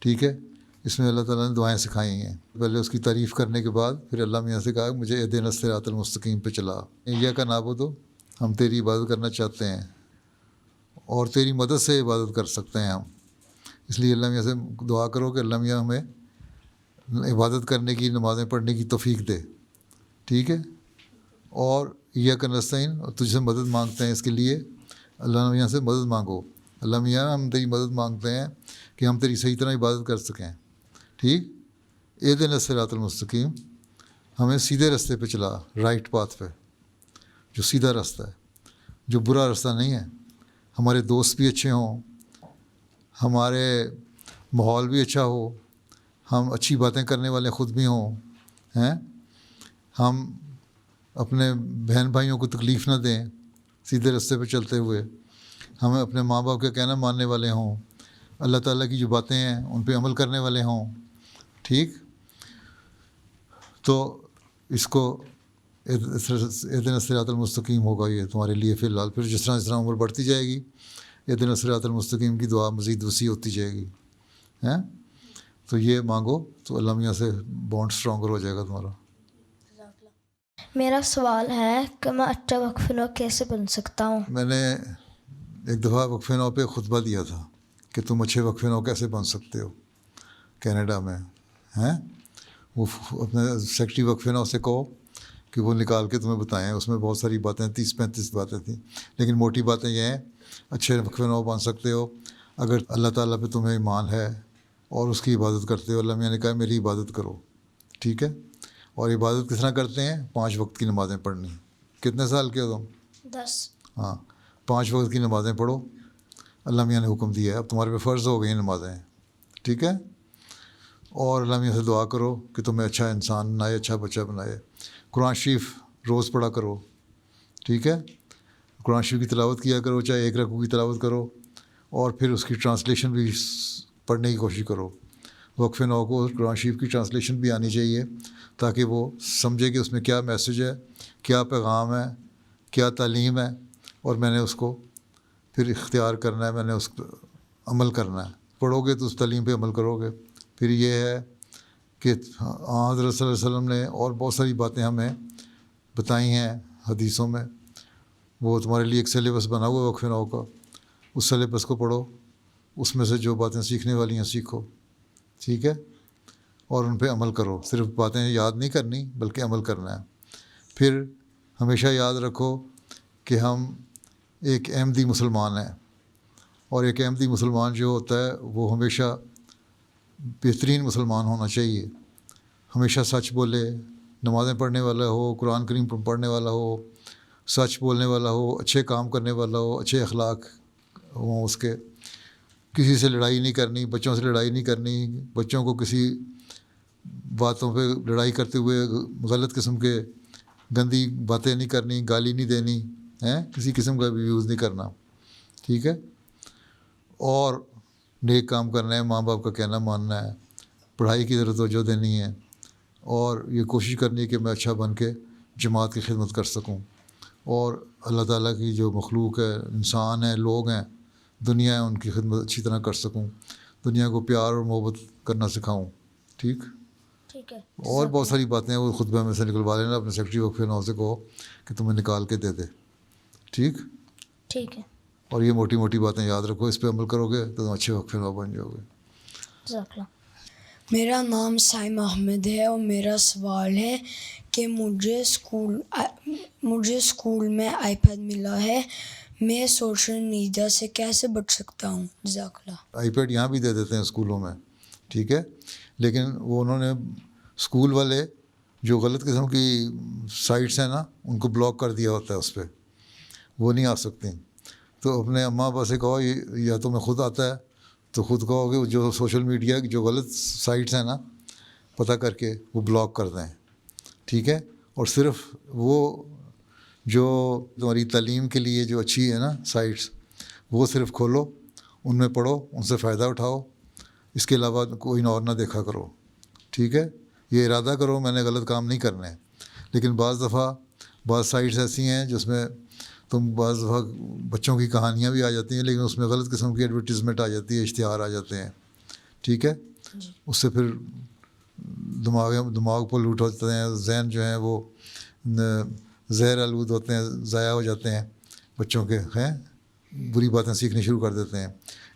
ٹھیک ہے, اس میں اللہ تعالیٰ نے دعائیں سکھائی ہیں. پہلے اس کی تعریف کرنے کے بعد پھر اللہ میاں سے کہا کہ مجھے اہدنا الصراط المستقیم پہ چلا. ایاک نعبد, ہم تیری عبادت کرنا چاہتے ہیں اور تیری مدد سے عبادت کر سکتے ہیں ہم. اس لیے اللہ میاں سے دعا کرو کہ اللہ میاں ہمیں عبادت کرنے کی, نمازیں پڑھنے کی توفیق دے. ٹھیک ہے, اور یا کنستین تجھ سے مدد مانگتے ہیں اس کے لیے اللہ میاں سے مدد مانگو. اللہ میاں ہم تیری مدد مانگتے ہیں کہ ہم تیری صحیح طرح عبادت کر سکیں. ٹھیک. اہدنا الصراط المستقیم, ہمیں سیدھے راستے پہ چلا, رائٹ پاتھ پہ, جو سیدھا راستہ ہے, جو برا راستہ نہیں ہے. ہمارے دوست بھی اچھے ہوں, ہمارے ماحول بھی اچھا ہو, ہم اچھی باتیں کرنے والے خود بھی ہوں ہیں, ہم اپنے بہن بھائیوں کو تکلیف نہ دیں سیدھے راستے پہ چلتے ہوئے, ہمیں اپنے ماں باپ کا کہنا ماننے والے ہوں, اللہ تعالیٰ کی جو باتیں ہیں ان پہ عمل کرنے والے ہوں. ٹھیک. تو اس کو اہدنا الصراط المستقیم ہوگا یہ تمہارے لیے فی الحال. پھر جس طرح عمر بڑھتی جائے گی اہدنا الصراط المستقیم کی دعا مزید وسیع ہوتی جائے گی ہیں. تو یہ مانگو تو اللہ میاں سے بانڈ اسٹرانگر ہو جائے گا تمہارا.
میرا سوال ہے کہ میں اچھا وقف نو کیسے بن سکتا ہوں؟
میں نے ایک دفعہ وقف نو پہ خطبہ دیا تھا کہ تم اچھے وقف نو کیسے بن سکتے ہو کینیڈا میں ہیں. وہ اپنے سیکٹری وقف نو سے کہو کہ وہ نکال کے تمہیں بتائیں. اس میں بہت ساری باتیں 30-35 باتیں تھیں, لیکن موٹی باتیں یہ ہیں اچھے وقف نو بن سکتے ہو اگر اللہ تعالیٰ پہ تمہیں ایمان ہے اور اس کی عبادت کرتے ہو. اللہ میاں نے کہا میری عبادت کرو. ٹھیک ہے. اور عبادت کس طرح کرتے ہیں؟ 5 وقت کی نمازیں پڑھنی. کتنے سال کے ہو تم؟
10.
ہاں 5 وقت کی نمازیں پڑھو. اللہ میاں نے حکم دیا ہے, اب تمہارے پہ فرض ہو گئی ہیں نمازیں. ٹھیک ہے. اور اللہ میاں سے دعا کرو کہ تمہیں اچھا انسان بنائے, اچھا بچہ بنائے. قرآن شریف روز پڑھا کرو. ٹھیک ہے. قرآن شریف کی تلاوت کیا کرو, چاہے 1 رکوع کی تلاوت کرو, اور پھر اس کی ٹرانسلیشن بھی پڑھنے کی کوشش کرو. وقف نو کو قرآن شریف کی ٹرانسلیشن بھی آنی چاہیے تاکہ وہ سمجھے کہ اس میں کیا میسیج ہے, کیا پیغام ہے, کیا تعلیم ہے, اور میں نے اس کو پھر اختیار کرنا ہے, میں نے اس عمل کرنا ہے. پڑھو گے تو اس تعلیم پہ عمل کرو گے. پھر یہ ہے کہ حضرت صلی اللہ علیہ وسلم نے اور بہت ساری باتیں ہمیں بتائی ہیں حدیثوں میں. وہ تمہارے لیے ایک سلیبس بنا ہوا ہے وقف نو کا, اس سلیبس کو پڑھو, اس میں سے جو باتیں سیکھنے والی ہیں سیکھو. ٹھیک ہے. اور ان پہ عمل کرو. صرف باتیں یاد نہیں کرنی بلکہ عمل کرنا ہے. پھر ہمیشہ یاد رکھو کہ ہم ایک احمدی مسلمان ہیں, اور ایک احمدی مسلمان جو ہوتا ہے وہ ہمیشہ بہترین مسلمان ہونا چاہیے. ہمیشہ سچ بولے, نمازیں پڑھنے والا ہو, قرآن کریم پڑھنے والا ہو, سچ بولنے والا ہو, اچھے کام کرنے والا ہو, اچھے اخلاق ہوں اس کے. کسی سے لڑائی نہیں کرنی, بچوں سے لڑائی نہیں کرنی, بچوں کو کسی باتوں پہ لڑائی کرتے ہوئے غلط قسم کے گندی باتیں نہیں کرنی, گالی نہیں دینی ہیں, کسی قسم کا بھی یوز نہیں کرنا. ٹھیک ہے. اور نیک کام کرنا ہے, ماں باپ کا کہنا ماننا ہے, پڑھائی کی طرف توجہ دینی ہے, اور یہ کوشش کرنی ہے کہ میں اچھا بن کے جماعت کی خدمت کر سکوں, اور اللہ تعالیٰ کی جو مخلوق ہے, انسان ہیں, لوگ ہیں, دنیا ہے, ان کی خدمت اچھی طرح کر سکوں, دنیا کو پیار اور محبت کرنا سکھاؤں. ٹھیک.
ٹھیک ہے.
اور بہت ساری باتیں ہیں وہ خطبہ میں سے نکلوا لینا, اپنے سیکرٹری وقف نو سے کہو کہ تمہیں نکال کے دے دے. ٹھیک.
ٹھیک ہے.
اور یہ موٹی موٹی باتیں یاد رکھو, اس پہ عمل کرو گے تو تم اچھے وقف نو بن جاؤ گے.
جزاک اللہ.
میرا نام سائم احمد ہے اور میرا سوال ہے کہ مجھے اسکول میں آئی پیڈ ملا ہے, میں سوشل میڈیا سے کیسے بچ سکتا ہوں؟ جزاک اللہ.
آئی پیڈ یہاں بھی دے دیتے ہیں اسکولوں میں. ٹھیک ہے. لیکن وہ انہوں نے اسکول والے جو غلط قسم کی سائٹس ہیں نا ان کو بلاک کر دیا ہوتا ہے, اس پہ وہ نہیں آ سکتی. تو اپنے اماں ابا سے کہو, یا تمہیں خود آتا ہے تو خود کہو کہ جو سوشل میڈیا کی جو غلط سائٹس ہیں نا پتہ کر کے وہ بلاک کر دیں. ٹھیک ہے. اور صرف وہ جو تمہاری تعلیم کے لیے جو اچھی ہے نا سائٹس, وہ صرف کھولو, ان میں پڑھو, ان سے فائدہ اٹھاؤ, اس کے علاوہ کوئی اور نہ دیکھا کرو. ٹھیک ہے. یہ ارادہ کرو میں نے غلط کام نہیں کرنے. لیکن بعض دفعہ بعض سائٹس ایسی ہیں جس میں تم بعض دفعہ بچوں کی کہانیاں بھی آ جاتی ہیں, لیکن اس میں غلط قسم کی ایڈورٹیزمنٹ آ جاتی ہے, اشتہار آ جاتے ہیں. ٹھیک ہے. اس سے پھر دماغ پولوٹ ہوتے ہیں, ذہن جو ہیں وہ زہر آلود ہوتے ہیں, ضائع ہو جاتے ہیں بچوں کے, ہیں بری باتیں سیکھنی شروع کر دیتے ہیں.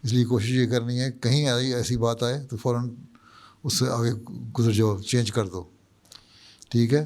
اس لیے کوشش یہ کرنی ہے کہیں ایسی بات آئے تو فوراً اس سے آگے گزر جاؤ, چینج کر دو. ٹھیک ہے.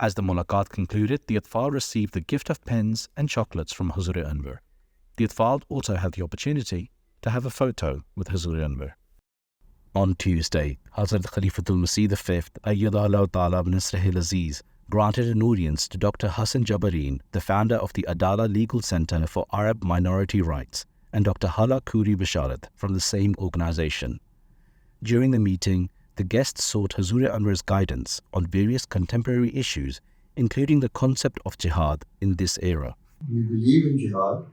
As the Mulaqat concluded, the Atfal received the gift of pens and chocolates from Huzoor Anwar. The Atfal also had the opportunity to have a photo with Huzoor Anwar. On Tuesday, Hazrat Khalifatul Masih V, Adalah Legal granted an audience to Dr. Hassan Jabareen, the founder of the Adalah Legal Centre for Arab Minority Rights, and Dr. Hala Khoury-Bisharat from the same organisation. During the meeting, the guests sought Huzoor Anwar's guidance on various contemporary issues, including the concept of jihad in this era.
We believe in jihad,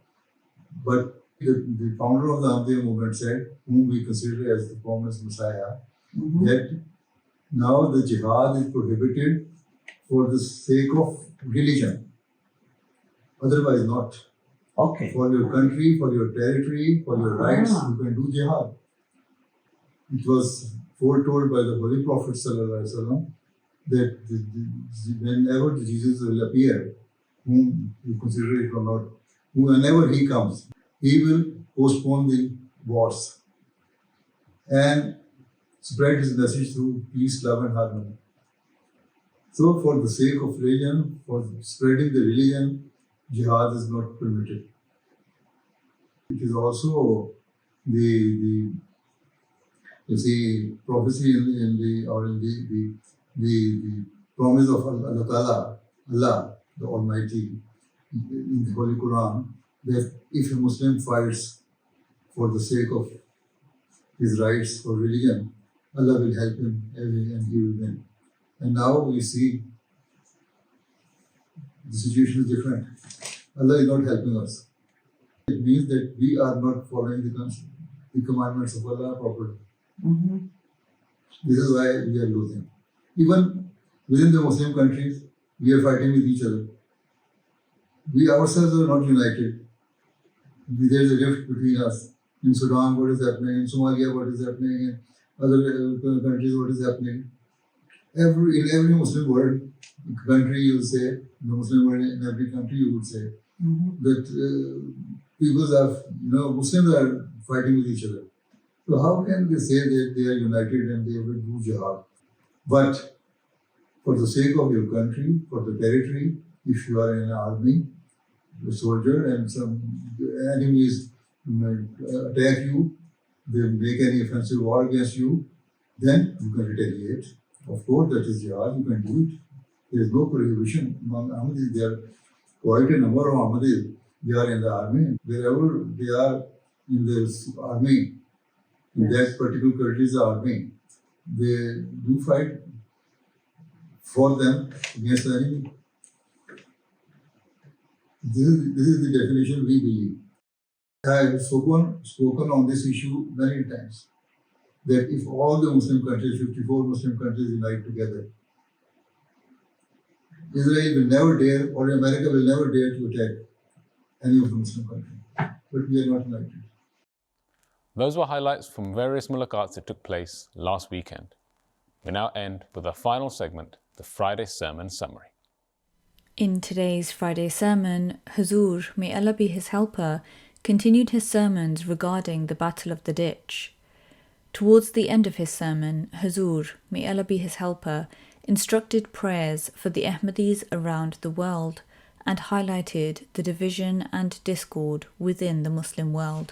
but the founder of the Ahmadiyya movement said, whom we consider as the promised Messiah, that now the jihad is prohibited for the sake of religion, otherwise not.
Okay.
For your country, for your territory, for your rights, you can do jihad. It was foretold by the Holy Prophet ﷺ that whenever Jesus will appear, whom you consider it or not, whenever he comes, he will postpone the wars and spread his message through peace, love and harmony. So for the sake of religion, for spreading the religion, jihad is not permitted. It is also the you see prophecy in the promise of Allah, the Almighty, in the Holy Quran, that if a Muslim fights for the sake of his rights for religion, Allah will help him and he will win. And now we see the situation is different. Allah is not helping us. It means that we are not following the commandments of Allah properly. This is why we are losing. Even within the Muslim countries, we are fighting with each other. We ourselves are not united. There is a rift between us. In Sudan, what is happening? In Somalia, what is happening? In other countries, what is happening? In every Muslim world country, you will say, in the Muslim world, in every country, you would say that Muslims are fighting with each other. So how can they say that they are united and they will do jihad? But for the sake of your country, for the territory, if you are in an army, a soldier, and some enemies attack you, they make any offensive war against you, then you can retaliate. Of course, that is jihad, you can do it. There is no prohibition among Ahmadis. There are quite a number of Ahmadis. They are in the army. Wherever they are in the army, in that particular country's army, they do fight for them against the enemy. This is the definition we believe. I have spoken on this issue many times, that if all the Muslim countries, 54 Muslim countries unite together, Israel will never dare, or America will never dare to attack any of the Muslim countries. But we are not united.
Those were highlights from various mulaqats that took place last weekend. We now end with our final segment, the Friday Sermon Summary.
In today's Friday sermon, Huzoor, may Allah be his helper, continued his sermons regarding the Battle of the Ditch. Towards the end of his sermon, Huzoor, may Allah be his helper, instructed prayers for the Ahmadis around the world and highlighted the division and discord within the Muslim world.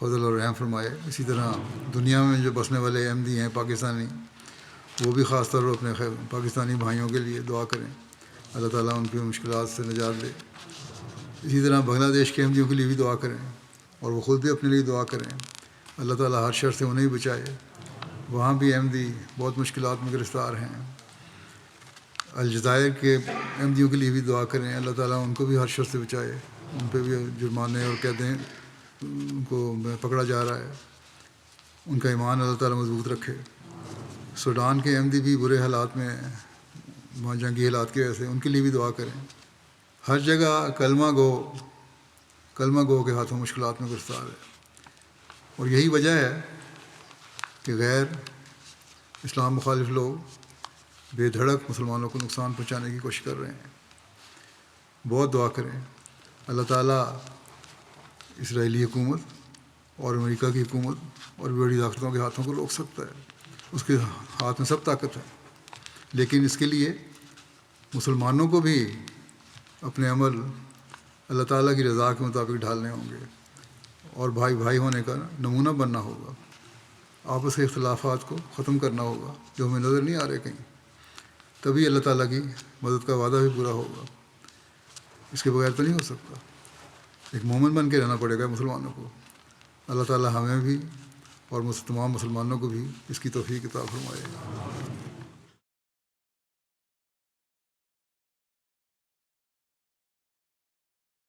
فضل اور رحم فرمائے. اسی طرح دنیا میں جو بسنے والے احمدی ہیں پاکستانی، وہ بھی خاص طور پر اپنے پاکستانی بھائیوں کے لیے دعا کریں، اللہ تعالیٰ ان کی مشکلات سے نجات دے. اسی طرح بنگلہ دیش کے احمدیوں کے لیے بھی دعا کریں، اور وہ خود بھی اپنے لیے دعا کریں، اللہ تعالیٰ ہر شر سے انہیں بچائے. وہاں بھی احمدی بہت مشکلات میں گرفتار ہیں. الجزائر کے احمدیوں کے لیے بھی دعا کریں، اللہ تعالیٰ ان کو بھی ہر شر سے بچائے. ان پہ بھی جرمانے اور قیدیں ان کو پکڑا جا رہا ہے. ان کا ایمان اللہ تعالیٰ مضبوط رکھے. سوڈان کے احمدی بھی برے حالات میں ہیں، وہاں جنگی حالات کی وجہ سے، ان کے لیے بھی دعا کریں. ہر جگہ کلمہ گو کے ہاتھوں مشکلات میں گرفتار ہے. اور یہی وجہ ہے کہ غیر اسلام مخالف لوگ بے دھڑک مسلمانوں کو نقصان پہنچانے کی کوشش کر رہے ہیں. بہت دعا کریں، اللہ تعالیٰ اسرائیلی حکومت اور امریکہ کی حکومت اور بڑی طاقتوں کے ہاتھوں کو روک سکتا ہے. اس کے ہاتھ میں سب طاقت ہے، لیکن اس کے لیے مسلمانوں کو بھی اپنے عمل اللہ تعالیٰ کی رضا کے مطابق ڈھالنے ہوں گے، اور بھائی بھائی ہونے کا نمونہ بننا ہوگا. آپس کے اختلافات کو ختم کرنا ہوگا جو ہمیں نظر نہیں آ رہے کہیں. تبھی اللہ تعالیٰ کی مدد کا وعدہ بھی پورا ہوگا. اس کے بغیر تو نہیں ہو سکتا. ایک مومن بن کے رہنا پڑے گا مسلمانوں کو. اللہ تعالیٰ ہمیں بھی اور تمام مسلمانوں کو بھی اس کی توفیق عطا فرمائے.